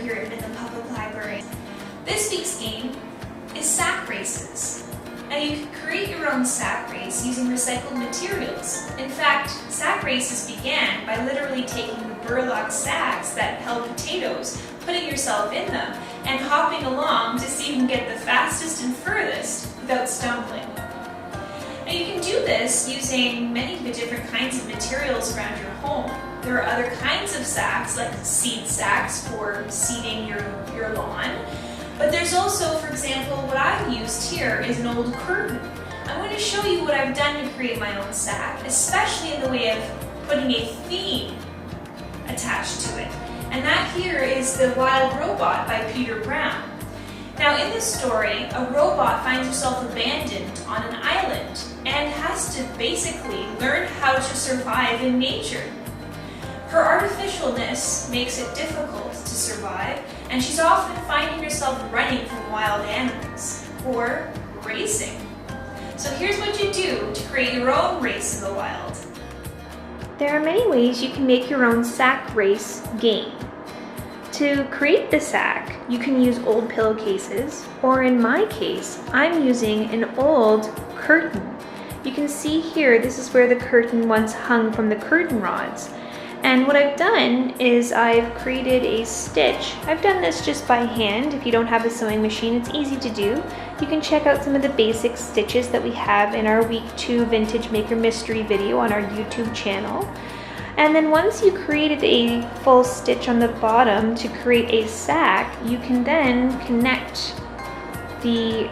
here in the public library. This week's game is sack races. Now you can create your own sack race using recycled materials. In fact, sack races began by literally taking the burlap sacks that held potatoes, putting yourself in them, and hopping along to see who can get the fastest and furthest without stumbling. Now you can do this using many different kinds of materials around your home. There are other kinds of sacks, like seed sacks for seeding your lawn. But there's also, for example, what I've used here is an old curtain. I'm going to show you what I've done to create my own sack, especially in the way of putting a theme attached to it. And that here is The Wild Robot by Peter Brown. Now in this story, a robot finds herself abandoned on an island and has to basically learn how to survive in nature. Her artificialness makes it difficult to survive, and she's often finding herself running from wild animals, or racing. So here's what you do to create your own race in the wild. There are many ways you can make your own sack race game. To create the sack, you can use old pillowcases, or in my case, I'm using an old curtain. You can see here, this is where the curtain once hung from the curtain rods. And what I've done is I've created a stitch. I've done this just by hand. If you don't have a sewing machine, it's easy to do. You can check out some of the basic stitches that we have in our week 2 Vintage Maker Mystery video on our YouTube channel. And then once you created a full stitch on the bottom to create a sack, you can then connect the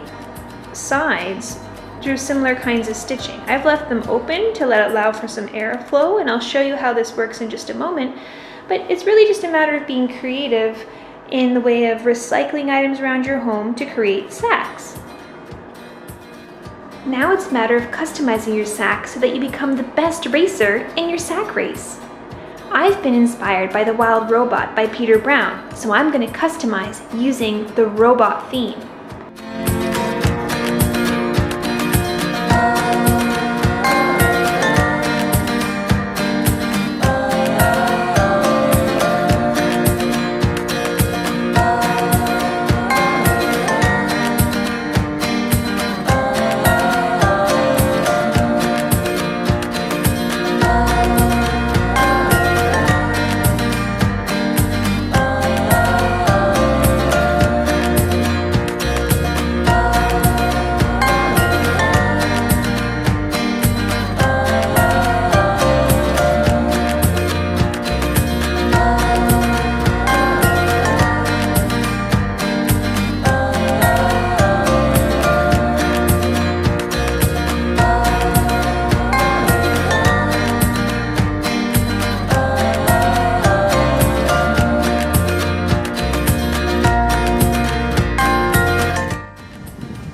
sides through similar kinds of stitching. I've left them open to allow for some airflow, and I'll show you how this works in just a moment. But it's really just a matter of being creative in the way of recycling items around your home to create sacks. Now it's a matter of customizing your sack so that you become the best racer in your sack race. I've been inspired by The Wild Robot by Peter Brown, so I'm going to customize using the robot theme.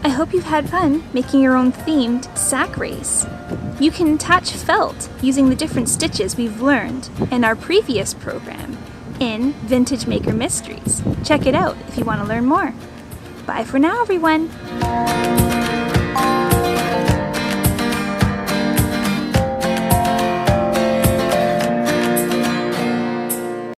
I hope you've had fun making your own themed sack race. You can attach felt using the different stitches we've learned in our previous program in Vintage Maker Mysteries. Check it out if you want to learn more. Bye for now, everyone!